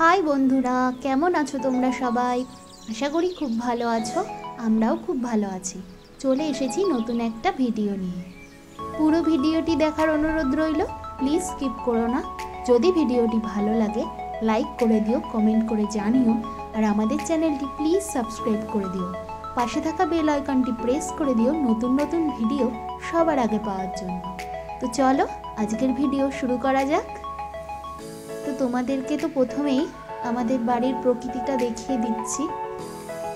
High বন্ধুরা, কেমন আছো তোমরা সবাই? আশা করি খুব ভালো আছো। আমরাও খুব ভালো আছি। চলে এসেছি নতুন একটা ভিডিও নিয়ে। পুরো ভিডিওটি দেখার অনুরোধ রইল, প্লিজ স্কিপ করো না। যদি ভিডিওটি ভালো লাগে লাইক করে দিও, কমেন্ট করে জানিও, আর আমাদের চ্যানেলটি প্লিজ সাবস্ক্রাইব করে দিও। পাশে থাকা বেল আইকনটি প্রেস করে দিও নতুন নতুন ভিডিও সবার আগে পাওয়ার জন্য। তো চলো আজকের ভিডিও শুরু করা যাক। তো তোমাদেরকে তো প্রথমেই আমাদের বাড়ির প্রকৃতিটা দেখিয়ে দিচ্ছি,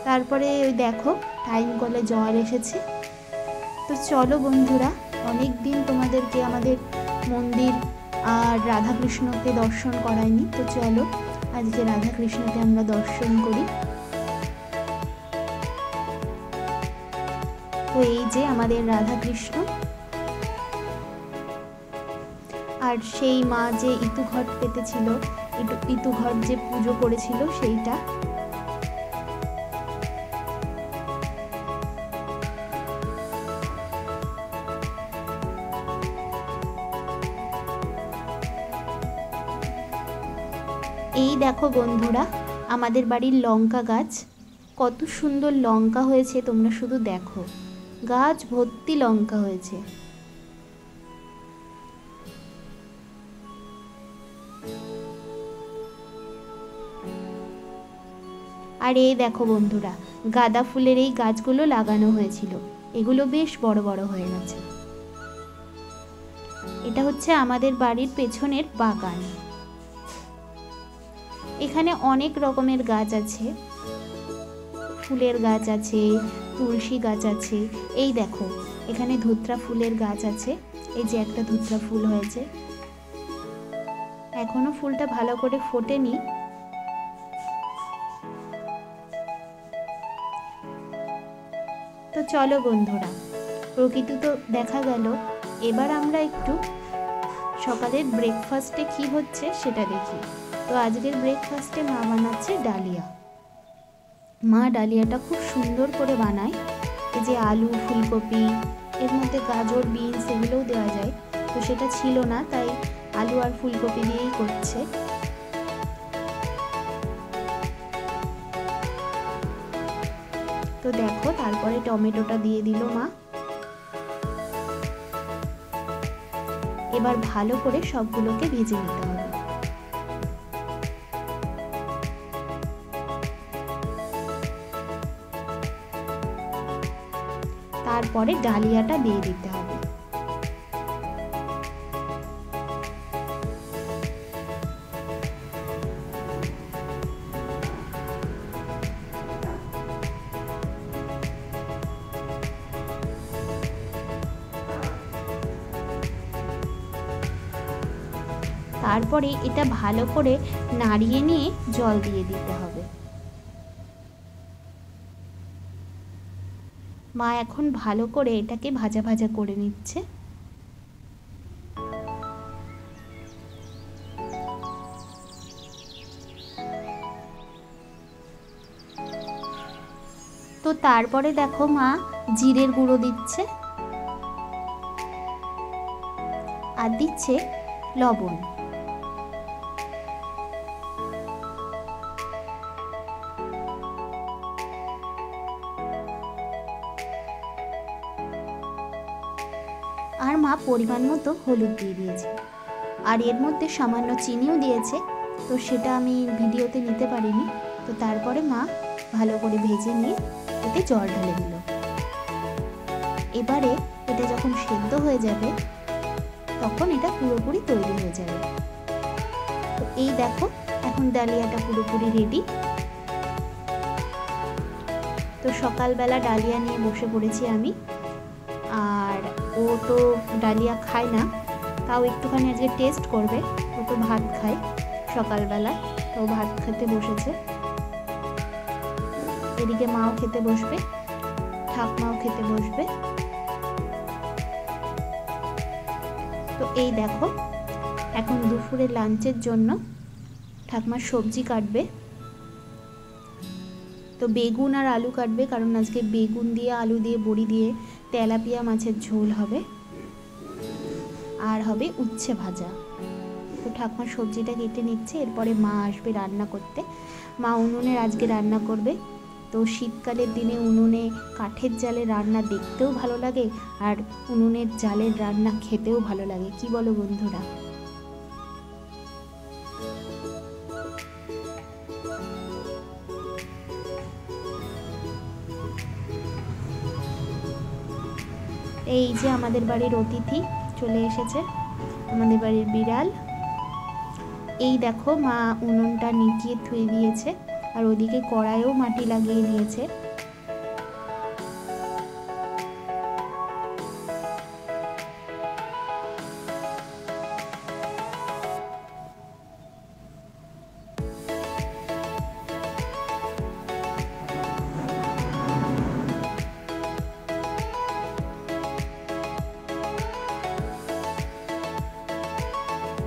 তারপরে ওই দেখো টাইম কলে জল এসেছে। তো চলো বন্ধুরা, অনেক দিন তোমাদেরকে আমাদের মন্দির আর রাধাকৃষ্ণকে দর্শন করায়নি, তো চলো আজকে রাধাকৃষ্ণকে আমরা দর্শন করি। তো এই যে আমাদের রাধাকৃষ্ণ, আর সেই মা যে ইতুঘট পেতেছিল, ইতুঘট যে পুজো করেছিল সেইটা। এই দেখো বন্ধুরা, আমাদের বাড়ির লঙ্কা গাছ, কত সুন্দর লঙ্কা হয়েছে তোমরা শুধু দেখো, গাছ ভর্তি লঙ্কা হয়েছে। আর এই দেখো বন্ধুরা, গাঁদা ফুলের এই গাছগুলো লাগানো হয়েছিল, এগুলো বেশ বড় বড় হয়ে গেছে। এটা হচ্ছে আমাদের বাড়ির পেছনের বাগান। এখানে অনেক রকমের গাছ আছে, ফুলের গাছ আছে, তুলসী গাছ আছে। এই দেখো এখানে ধুত্রা ফুলের গাছ আছে, এই যে একটা ধুত্রা ফুল হয়েছে, এখনো ফুলটা ভালো করে ফোটেনি। তো চলো বন্ধুরা, প্রকৃতি তো দেখা গেল, এবার আমরা একটু সকালের ব্রেকফাস্টে কি হচ্ছে সেটা দেখি। তো আজকের ব্রেকফাস্টে মা বানাচ্ছে ডালিয়া। মা ডালিয়াটা খুব সুন্দর করে বানায়। এই যে আলু, ফুলকপি, এর মধ্যে গাজর, বিনস এগুলোও দেওয়া যায়, তো সেটা ছিল না, তাই আলু আর ফুলকপি দিয়েই করছে। তো দেখো তারপরে টমেটোটা দিয়ে দিল মা। এবার ভালো করে সবগুলোকে ভেজে নিতে হবে। তারপরে ডালিয়াটা দিয়ে দিতে হবে। তারপরে এটা ভালো করে নাড়িয়ে নিয়ে জল দিয়ে দিতে হবে। মা এখন ভালো করে এটাকে ভাজা ভাজা করে নিচ্ছে। তো তারপরে দেখো মা জিরের গুঁড়ো দিচ্ছে আর দিচ্ছে লবণ। আর মা পরিমাণ মতো হলুদ দিয়ে দিয়েছে, আর এর মধ্যে সামান্য চিনিও দিয়েছে, তো সেটা আমি ভিডিওতে নিতে পারিনি। তো তারপরে মা ভালো করে ভেজে নিয়ে এতে জল ঢেলে দিল। এবারে এটা যখন সেদ্ধ হয়ে যাবে তখন এটা পুরোপুরি তৈরি হয়ে যাবে। তো এই দেখো এখন ডালিয়াটা পুরোপুরি রেডি। তো সকালবেলা ডালিয়া নিয়ে বসে পড়েছি আমি, আর ও তো ডালিয়া খায় না, তাও একটুখানি আজকে টেস্ট করবে। ও তো ভাত খায় সকালবেলায়, তো ভাত খেতে বসেছে। এদিকে মাও খেতে বসবে, ঠাকমাও খেতে বসবে। তো এই দেখো এখন দুপুরে লাঞ্চের জন্য ঠাকমা সবজি কাটবে। তো বেগুন আর আলু কাটবে, কারণ আজকে বেগুন দিয়ে, আলু দিয়ে, বড়ি দিয়ে তেলাপিয়া মাছের ঝোল হবে, আর হবে উচ্ছে ভাজা। তো ঠাকুমা সবজিটা কেটে নিচ্ছে, এরপরে মা আসবে রান্না করতে। মা উনুনের আজকে রান্না করবে। তো শীতকালের দিনে উনুনে কাঠের জালে রান্না দেখতেও ভালো লাগে, আর উনুনের জালের রান্না খেতেও ভালো লাগে, কি বলো বন্ধুরা? এই যে আমাদের বাড়ির অতিথি চলে এসেছে, আমাদের বাড়ির বিড়াল। এই দেখো মা উনুনটা নিভিয়ে ধুয়ে দিয়েছে, আর ওদিকে কড়াইও মাটি লাগিয়ে নিয়েছে।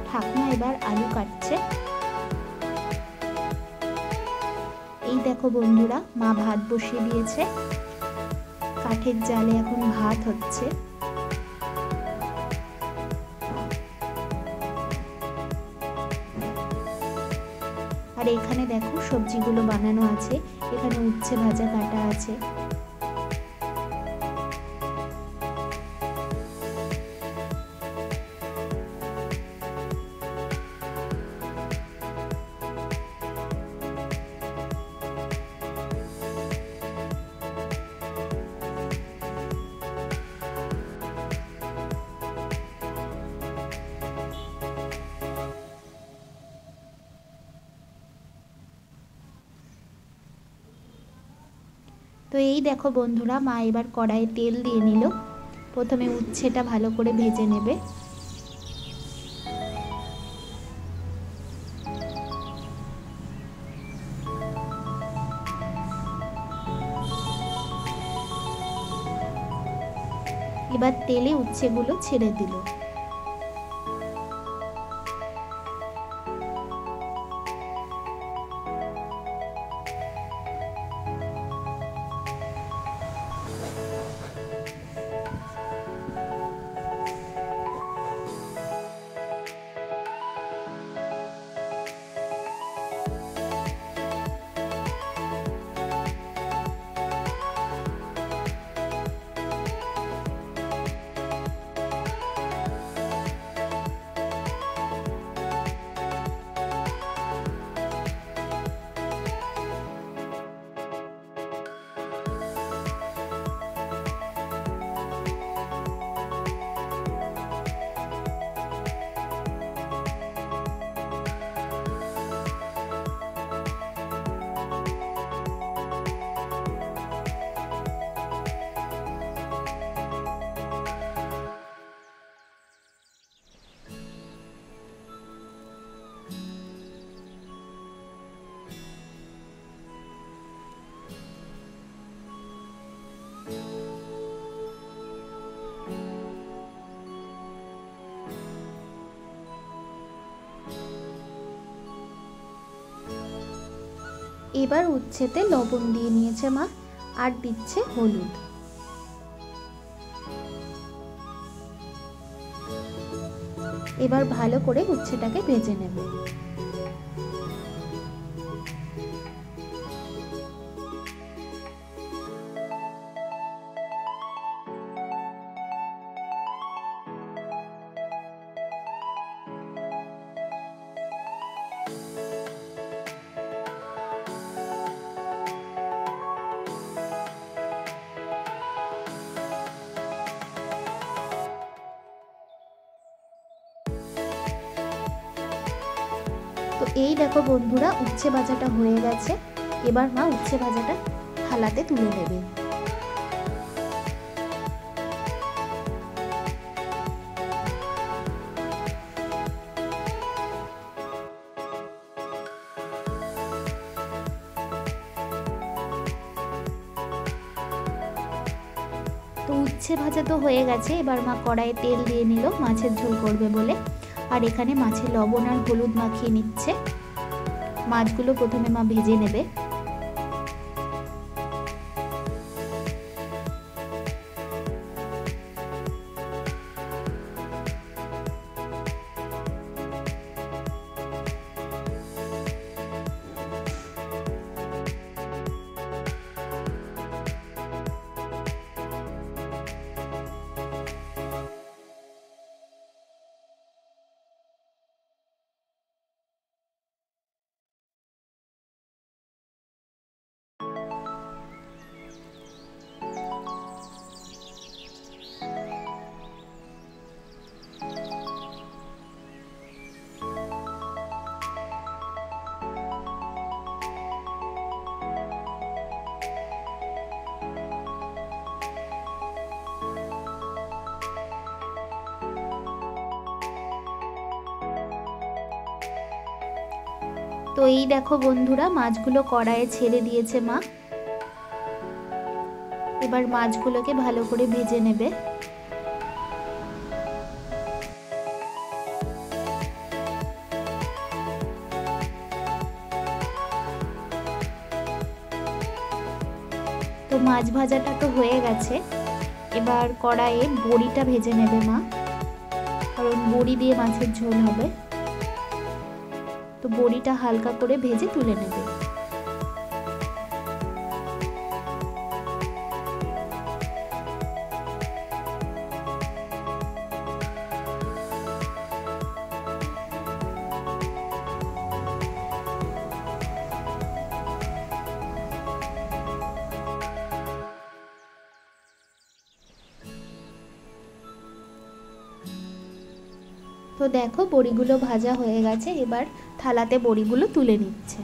ঠাকুমা এবার আলু কাটছে। এই দেখো বন্ধুরা, মা ভাত বসিয়ে দিয়েছে, কাঠের জালে এখন ভাত হচ্ছে। আর এখানে দেখো সবজিগুলো বানানো আছে, এখানে উচ্ছে ভাজা কাটা আছে। তো এই দেখো বন্ধুরা, মা এবার কড়াইয়ে তেল দিয়ে নিল। প্রথমে উচ্ছেটা ভালো করে ভেজে নেবে। এবার তেলে উচ্ছেগুলো ছেড়ে দিল। এবার উচ্ছেতে লবণ দিয়ে নিয়েছে মা, আর দিচ্ছে হলুদ। এবার ভালো করে উচ্ছেটাকে ভেজে নেবে। তো এই দেখো বন্ধুরা, উচ্ছে ভাজাটা হয়ে গেছে। এবার মা উচ্ছে ভাজাটা থালাতে তুলে নেবে। তো উচ্ছে ভাজা তো হয়ে গেছে, এবার মা কড়াইয়ে তেল দিয়ে নিল মাছের ঝোল করবে বলে। আর এখানে মাছে লবণ আর হলুদ মাখিয়ে নিচ্ছে। মাছগুলো প্রথমে মা ভেজে নেবে। তো এই দেখো বন্ধুরা, মাছগুলো কড়াইয়ে ছেড়ে দিয়েছে মা। এবার মাছগুলোকে ভালো করে ভেজে নেবে। তো মাছ ভাজাটা তো হয়ে গেছে, এবার কড়াইয়ে বড়িটা ভেজে নেবে মা, কারণ বড়ি দিয়ে মাছের ঝোল হবে। তো বড়িটা হালকা করে ভেজে তুলে নেবে। তো দেখো বড়িগুলো ভাজা হয়ে গেছে, এবার থালাতে বড়িগুলো তুলে নিচ্ছে।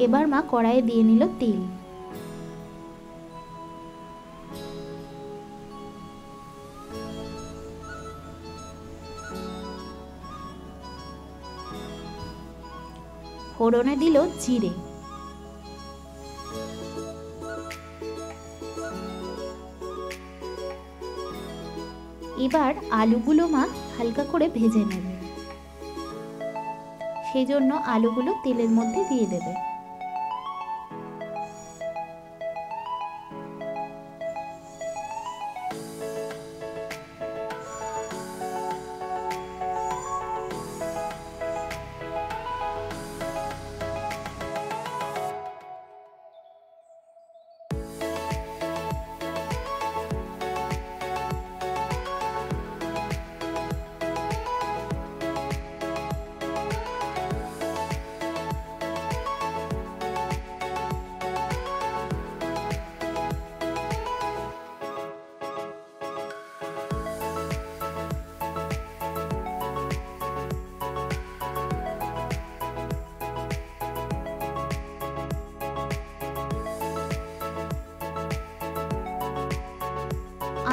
এবার মা কড়াইয়ে দিয়ে নিল তেল। ফোড়নে দিল জিরে। এবার আলুগুলো মা হালকা করে ভেজে নেবে, সেই জন্য আলুগুলো তেলের মধ্যে দিয়ে দেবে।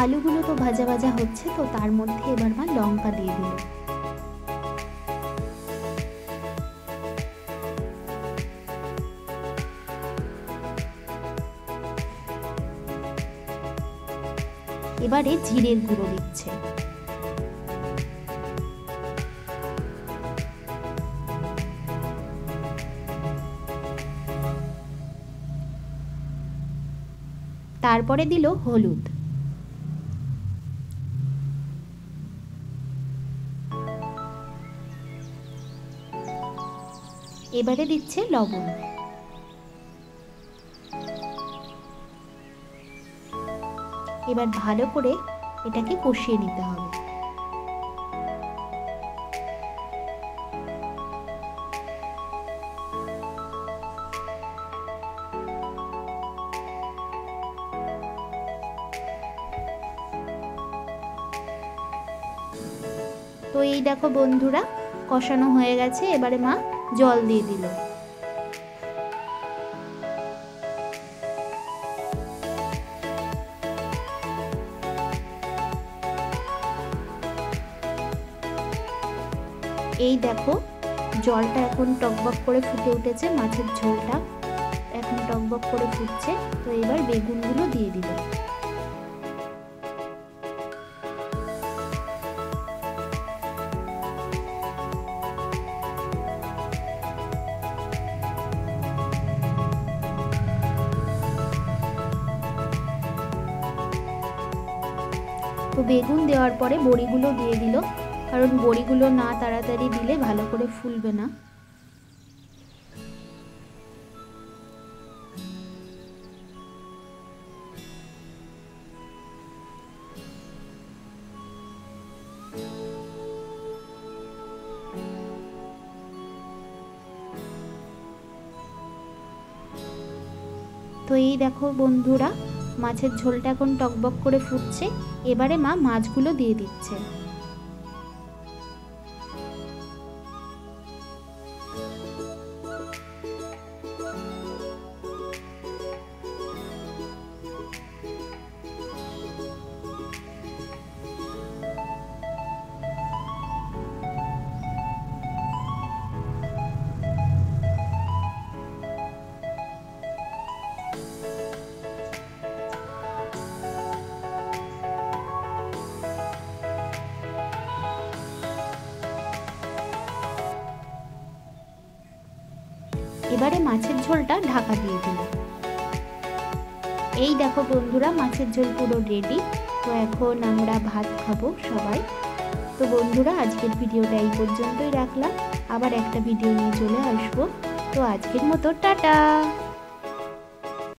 আলুগুলো তো ভাজা ভাজা হচ্ছে, তো তার মধ্যে এবার মা লঙ্কা দিয়ে দিল। এবারে জিরের গুঁড়ো দিচ্ছে। তারপরে দিল হলুদ। এবারে দিচ্ছে লবণ। এবার ভালো করে এটাকে কষিয়ে নিতে হবে। তো এই দেখো বন্ধুরা, কষানো হয়ে গেছে, এবারে মা জল দিয়ে দিল। এই দেখো জলটা এখন টকবক করে ফুটে উঠেছে, মাছের ঝোলটা এখন টকবক করে ফুটছে। তো এবার বেগুনগুলো দিয়ে দিল। তো বেগুন দেওয়ার পরে বড়িগুলো দিয়ে দিল, কারণ বড়িগুলো না তাড়াতাড়ি দিলে ভালো করে ফুলবে না। তো এই দেখো বন্ধুরা, মাছের ঝোলটা এখন টকবক করে ফুটছে। এবারে মা মাছগুলো দিয়ে দিচ্ছে। এবারে মাছের ঝোলটা ঢাকা দিয়ে দিল। এই দেখো বন্ধুরা, মাছের ঝোল পুরো রেডি। তো এখন আমরা ভাত খাবো সবাই। তো বন্ধুরা, আজকের ভিডিওটা এই পর্যন্তই রাখলাম, আবার একটা ভিডিও নিয়ে চলে আসবো। তো আজকের মতো টাটা।